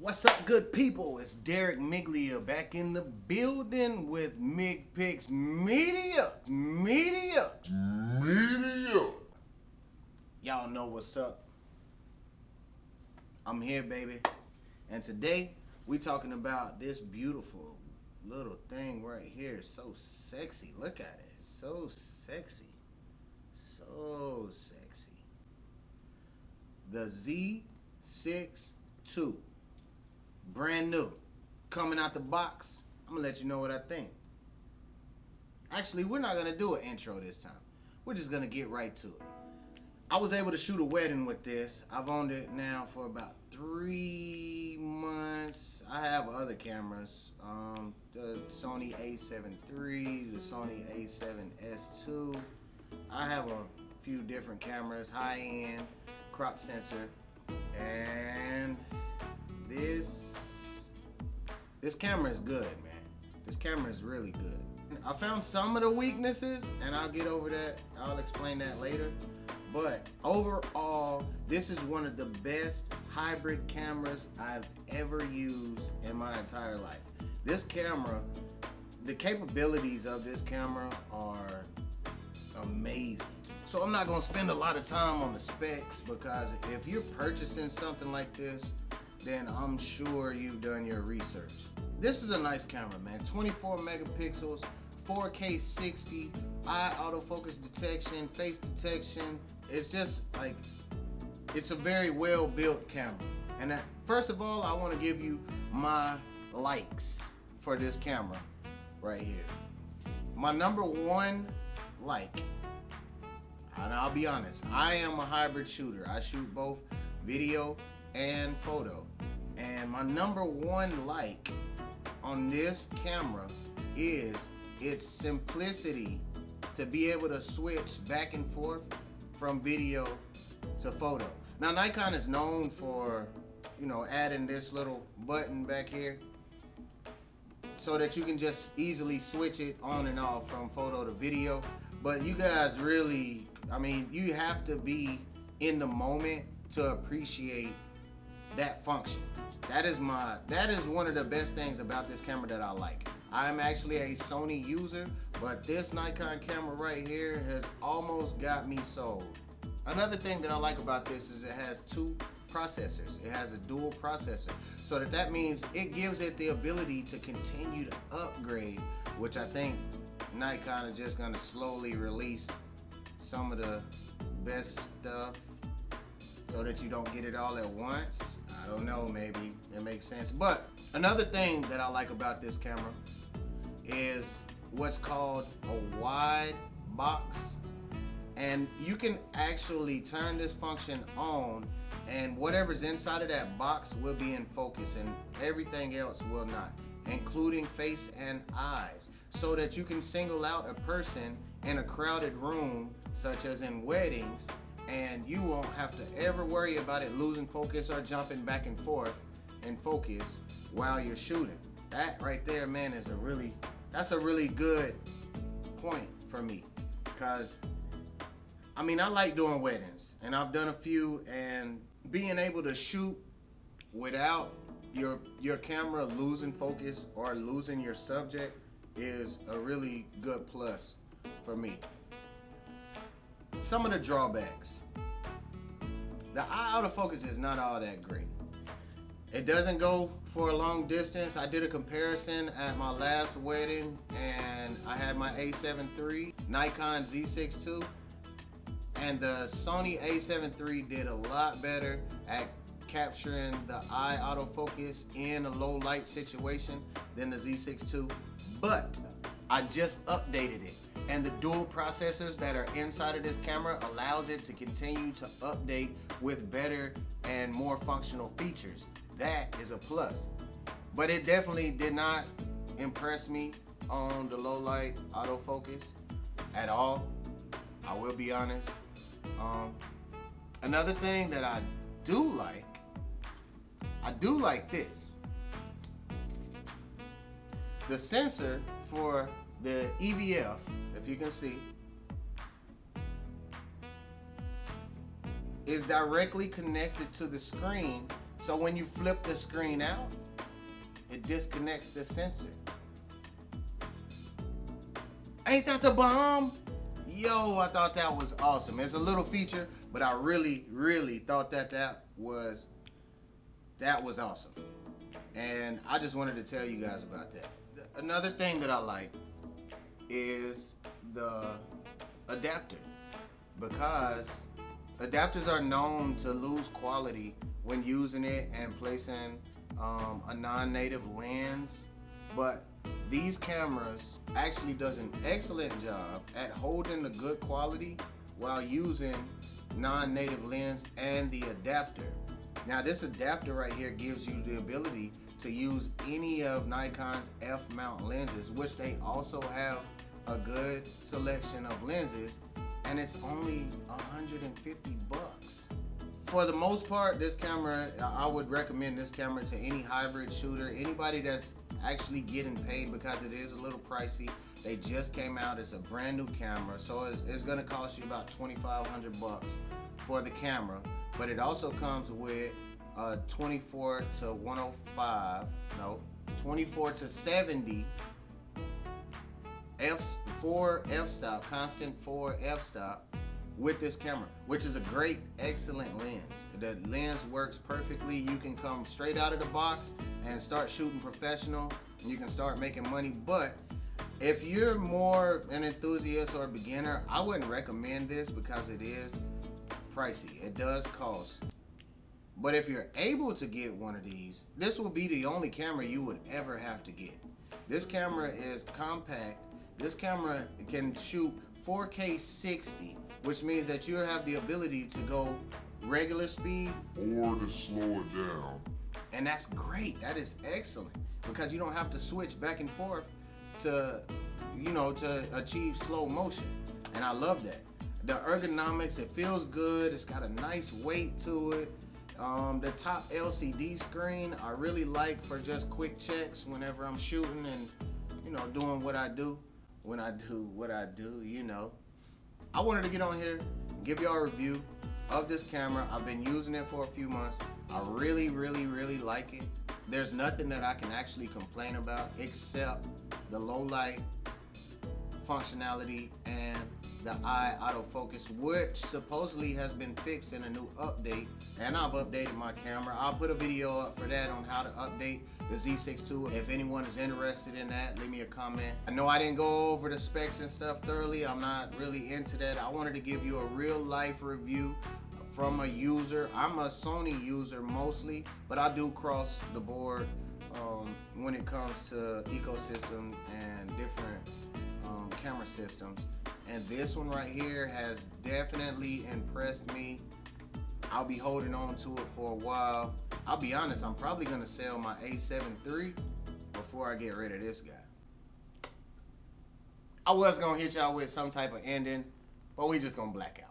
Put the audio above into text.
What's up, good people? It's Derek Miglia back in the building with MigPix Media. Y'all know what's up. I'm here, baby. And today, we talking about this beautiful little thing right here. It's so sexy. Look at it. It's so sexy. So sexy. The Z6 II. Brand new, coming out the box. I'm gonna let you know what I think. Actually, we're not gonna do an intro this time. We're just gonna get right to it. I was able to shoot a wedding with this. I've owned it now for about 3 months. I have other cameras, the Sony a7 III, the Sony a7S II. I have a few different cameras, high-end, crop sensor, and this camera is good, man. This camera is really good. I found some of the weaknesses, and I'll get over that. I'll explain that later. But overall, this is one of the best hybrid cameras I've ever used in my entire life. This camera, the capabilities of this camera are amazing. So I'm not gonna spend a lot of time on the specs, because if you're purchasing something like this, then I'm sure you've done your research. This is a nice camera, man. 24 megapixels, 4K 60, eye autofocus detection, face detection. It's just like, it's a very well built camera. And first of all, I want to give you my likes for this camera right here. My number one like, and I'll be honest, I am a hybrid shooter. I shoot both video and photo. And my number one like on this camera is its simplicity to be able to switch back and forth from video to photo. Now, Nikon is known for, adding this little button back here so that you can just easily switch it on and off from photo to video. But you guys really, you have to be in the moment to appreciate that function. That is one of the best things about this camera that I like. I'm actually a Sony user, but this Nikon camera right here has almost got me sold. Another thing that I like about this is it has 2 processors. It has a dual processor. So that means it gives it the ability to continue to upgrade, which I think Nikon is just gonna slowly release some of the best stuff so that you don't get it all at once. I don't know, maybe it makes sense. But another thing that I like about this camera is what's called a wide box. And you can actually turn this function on, and whatever's inside of that box will be in focus and everything else will not, including face and eyes, so that you can single out a person in a crowded room, such as in weddings, and you won't have to ever worry about it losing focus or jumping back and forth in focus while you're shooting. That right there, man, that's a really good point for me, because I like doing weddings, and I've done a few, and being able to shoot without your camera losing focus or losing your subject is a really good plus for me. Some of the drawbacks. The eye autofocus is not all that great. It doesn't go for a long distance. I did a comparison at my last wedding, and I had my a7 III, Nikon Z6 II, and the Sony a7 III did a lot better at capturing the eye autofocus in a low light situation than the Z6 II. But I just updated it, and the dual processors that are inside of this camera allows it to continue to update with better and more functional features. That is a plus. But it definitely did not impress me on the low light autofocus at all. I will be honest. Another thing that I do like this. The sensor for the EVF, if you can see, is directly connected to the screen So when you flip the screen out, it disconnects the sensor. Ain't that the bomb? Yo, I thought that was awesome. It's a little feature, but I really, really thought that was awesome. And I just wanted to tell you guys about that. Another thing that I like is the adapter, because adapters are known to lose quality when using it and placing a non-native lens, but these cameras actually does an excellent job at holding the good quality while using non-native lens and the adapter. Now this adapter right here gives you the ability to use any of Nikon's f-mount lenses, which they also have a good selection of lenses, and it's only 150 bucks. For the most part, this camera, I would recommend this camera to any hybrid shooter, anybody that's actually getting paid, because it is a little pricey. They just came out, it's a brand new camera, so it's gonna cost you about 2,500 bucks for the camera, but it also comes with 24 to 105, no, 24 to 70 4 f-stop, constant 4 f-stop with this camera, which is a great, excellent lens. The lens works perfectly. You can come straight out of the box and start shooting professional, and you can start making money. But if you're more an enthusiast or a beginner, I wouldn't recommend this because it is pricey. It does cost. But if you're able to get one of these, this will be the only camera you would ever have to get. This camera is compact. This camera can shoot 4K 60, which means that you have the ability to go regular speed or to slow it down. And that's great. That is excellent, because you don't have to switch back and forth to, you know, to achieve slow motion. And I love that. The ergonomics, it feels good. It's got a nice weight to it. The top LCD screen I really like for just quick checks whenever I'm shooting and, you know, doing what I do. When I do what I do, you know. I wanted to get on here and give y'all a review of this camera. I've been using it for a few months. I really, really, really like it. There's nothing that I can actually complain about except the low light functionality and the eye autofocus, which supposedly has been fixed in a new update, and I've updated my camera. I'll put a video up for that on how to update the Z6 II. If anyone is interested in that, leave me a comment. I know I didn't go over the specs and stuff thoroughly. I'm not really into that. I wanted to give you a real life review from a user. I'm a Sony user mostly, but I do cross the board when it comes to ecosystem and different camera systems. And this one right here has definitely impressed me. I'll be holding on to it for a while. I'll be honest, I'm probably gonna sell my A7 III before I get rid of this guy. I was gonna hit y'all with some type of ending, but we just gonna black out.